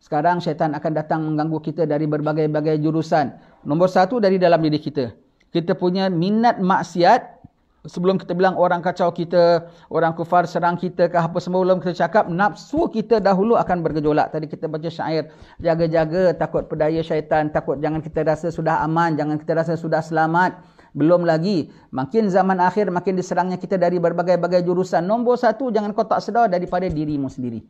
Sekarang syaitan akan datang mengganggu kita dari berbagai-bagai jurusan. Nombor satu, dari dalam diri kita. Kita punya minat maksiat. Sebelum kita bilang orang kacau kita, orang kufar serang kita ke apa semua, belum kita cakap, nafsu kita dahulu akan bergejolak. Tadi kita baca syair, jaga-jaga takut pedaya syaitan, takut jangan kita rasa sudah aman, jangan kita rasa sudah selamat. Belum lagi, makin zaman akhir, makin diserangnya kita dari berbagai-bagai jurusan. Nombor satu, jangan kau tak sedar daripada dirimu sendiri.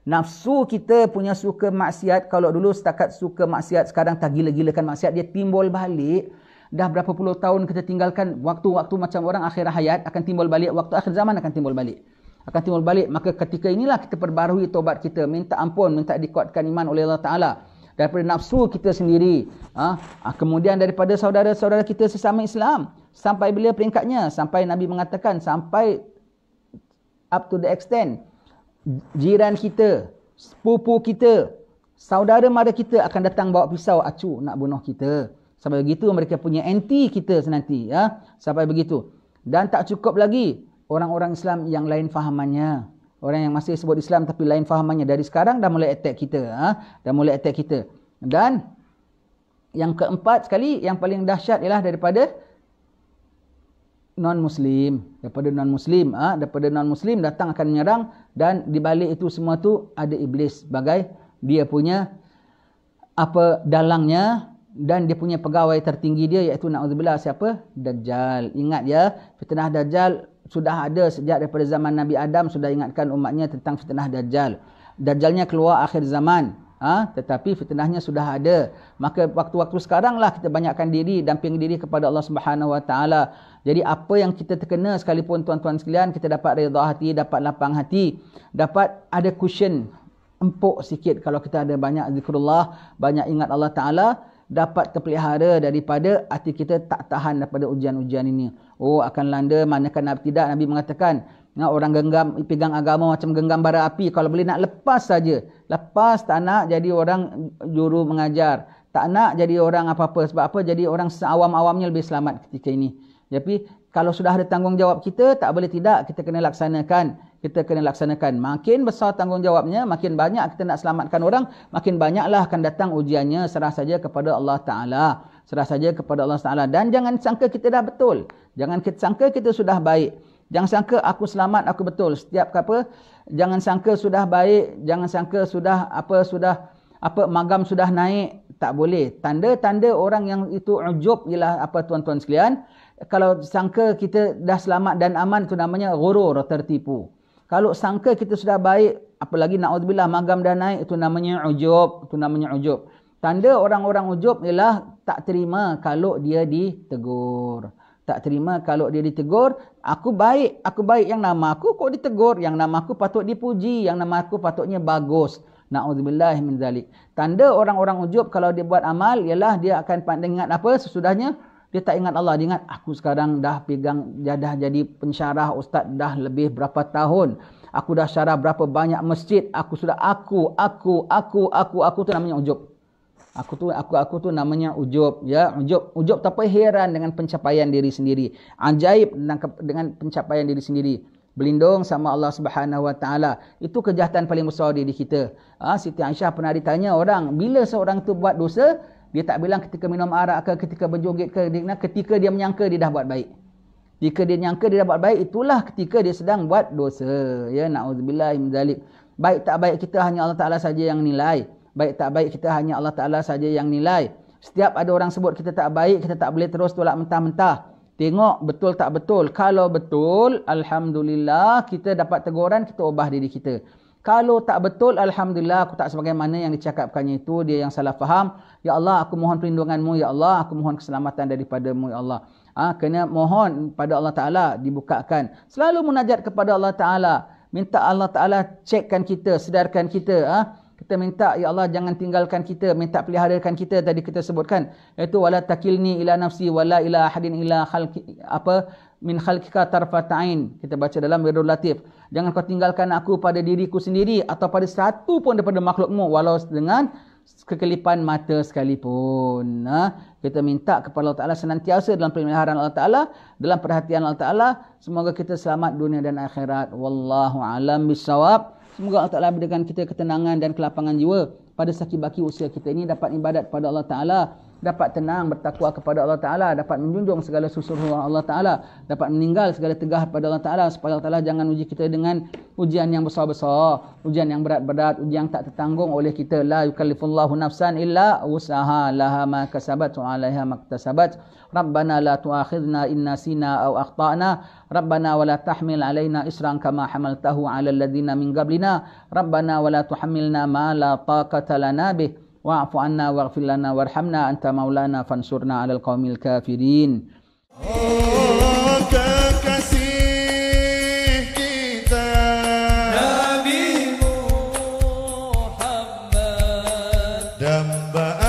Nafsu kita punya suka maksiat, kalau dulu setakat suka maksiat, sekarang tak gila-gilakan maksiat, dia timbul balik. Dah berapa puluh tahun kita tinggalkan waktu-waktu macam orang akhir hayat, akan timbul balik. Waktu akhir zaman akan timbul balik. Akan timbul balik. Maka ketika inilah kita perbarui taubat kita. Minta ampun, minta dikuatkan iman oleh Allah Ta'ala. Daripada nafsu kita sendiri. Kemudian daripada saudara-saudara kita sesama Islam. Sampai bila peringkatnya? Sampai Nabi mengatakan, sampai up to the extent, jiran kita, sepupu kita, saudara mara kita akan datang bawa pisau acu nak bunuh kita. Sampai begitu mereka punya anti kita senanti. Sampai begitu. Dan tak cukup lagi orang-orang Islam yang lain fahamannya. Orang yang masih sebut Islam tapi lain fahamannya. Dari sekarang dah mulai attack kita. Dah mulai attack kita. Dan yang keempat sekali, yang paling dahsyat ialah daripada non-Muslim. Daripada non-Muslim. Daripada non-Muslim datang akan menyerang. Dan di balik itu semua tu ada iblis. Sebagai dia punya dalangnya. Dan dia punya pegawai tertinggi dia, iaitu na'udzubillah siapa? Dajjal. Ingat ya, fitnah Dajjal sudah ada sejak daripada zaman Nabi Adam, sudah ingatkan umatnya tentang fitnah Dajjal. Dajjalnya keluar akhir zaman. Tetapi fitnahnya sudah ada. Maka waktu-waktu sekarang lah kita banyakkan diri, damping diri kepada Allah Subhanahu Wa Taala. Jadi apa yang kita terkena sekalipun tuan-tuan sekalian, kita dapat redha hati, dapat lapang hati, dapat ada cushion, empuk sikit kalau kita ada banyak zikrullah, banyak ingat Allah Ta'ala, dapat terpelihara daripada hati kita tak tahan daripada ujian-ujian ini. Akan landa, manakah tidak. Nabi mengatakan, orang genggam, pegang agama macam genggam bara api. Kalau boleh nak lepas saja. Lepas, tak nak jadi orang juru mengajar. Tak nak jadi orang apa-apa. Sebab apa? Jadi orang seawam-awamnya lebih selamat ketika ini. Tapi kalau sudah ada tanggungjawab kita, tak boleh tidak. Kita kena laksanakan. Kita kena laksanakan. Makin besar tanggungjawabnya, makin banyak kita nak selamatkan orang, makin banyaklah akan datang ujiannya. Serah saja kepada Allah Ta'ala. Serah saja kepada Allah Ta'ala. Dan jangan sangka kita dah betul. Jangan kita sangka kita sudah baik. Jangan sangka aku selamat, aku betul. Setiap apa, jangan sangka sudah baik. Jangan sangka sudah magam sudah naik. Tak boleh. Tanda-tanda orang yang itu ujub ialah apa, tuan-tuan sekalian. Kalau sangka kita dah selamat dan aman, itu namanya ghurur, tertipu. Kalau sangka kita sudah baik, apalagi na'udzubillah magam dah naik, itu namanya ujub. Itu namanya ujub. Tanda orang-orang ujub ialah tak terima kalau dia ditegur. Tak terima kalau dia ditegur. Aku baik yang nama aku kok ditegur. Yang nama aku patut dipuji. Yang nama aku patutnya bagus. Na'udzubillah min zalik. Tanda orang-orang ujub kalau dia buat amal ialah dia akan ingat apa sesudahnya. Dia tak ingat Allah. Dia ingat, aku sekarang dah pegang, dah jadi pensyarah ustaz dah lebih berapa tahun. Aku dah syarah berapa banyak masjid. Aku tu namanya ujub. Aku tu namanya ujub. Ya, ujub tapi heran dengan pencapaian diri sendiri. Ajaib dengan pencapaian diri sendiri. Berlindung sama Allah Subhanahu Wa Taala. Itu kejahatan paling besar diri kita. Siti Aisyah pernah ditanya orang, bila seorang tu buat dosa, dia tak bilang ketika minum arak ke, ketika berjoget ke, ketika dia menyangka dia dah buat baik. Jika dia menyangka dia dah buat baik, itulah ketika dia sedang buat dosa. Ya, na'udzubillah min zalik. Baik tak baik kita hanya Allah Ta'ala saja yang nilai. Baik tak baik kita hanya Allah Ta'ala saja yang nilai. Setiap ada orang sebut kita tak baik, kita tak boleh terus tolak mentah-mentah. Tengok betul tak betul. Kalau betul, alhamdulillah kita dapat teguran, kita ubah diri kita. Kalau tak betul, alhamdulillah aku tak sebagaimana yang dicakapkannya itu, dia yang salah faham. Ya Allah, aku mohon perlindunganmu. Ya Allah, aku mohon keselamatan daripadamu. Ya Allah. Kena mohon pada Allah Ta'ala dibukakan. Selalu munajat kepada Allah Ta'ala. Minta Allah Ta'ala cekkan kita, sedarkan kita. Kita minta, ya Allah jangan tinggalkan kita. Minta peliharakan kita, tadi kita sebutkan. Iaitu, wala takilni ila nafsi, wala ila ahadin ila min khalqika tarfata'in. Kita baca dalam Wirdul Latif. Jangan kau tinggalkan aku pada diriku sendiri atau pada satu pun daripada makhlukmu, walau dengan kekelipan mata sekalipun. Kita minta kepada Allah Ta'ala senantiasa dalam pemeliharaan Allah Ta'ala, dalam perhatian Allah Ta'ala. Semoga kita selamat dunia dan akhirat. Wallahu alam bisawab. Semoga Allah Ta'ala berikan kita ketenangan dan kelapangan jiwa pada sakit baki usia kita ini, dapat ibadat kepada Allah Ta'ala, dapat tenang bertakwa kepada Allah Ta'ala, dapat menjunjung segala susuruhan Allah Ta'ala, dapat meninggal segala tegah kepada Allah Ta'ala, supaya Allah Ta'ala jangan uji kita dengan ujian yang besar-besar, ujian yang berat-berat, ujian yang tak tertanggung oleh kita. La yukallifullahu nafsan illa usaha laha ma kasabat wa 'alaiha maktasabat. Rabbana la tu'akhidna in nasina aw akhtana. Rabbana wa la tahmil 'alaina isran kama hamaltahu 'alal ladzina min qablina. Rabbana wa la tuhammilna ma la taqata lana bih. Wa'fu 'anna waghfir lana warhamna anta maulana fansurna 'alal qaumil kafirin. Oh, kekasih kita Nabi Muhammad, dambaan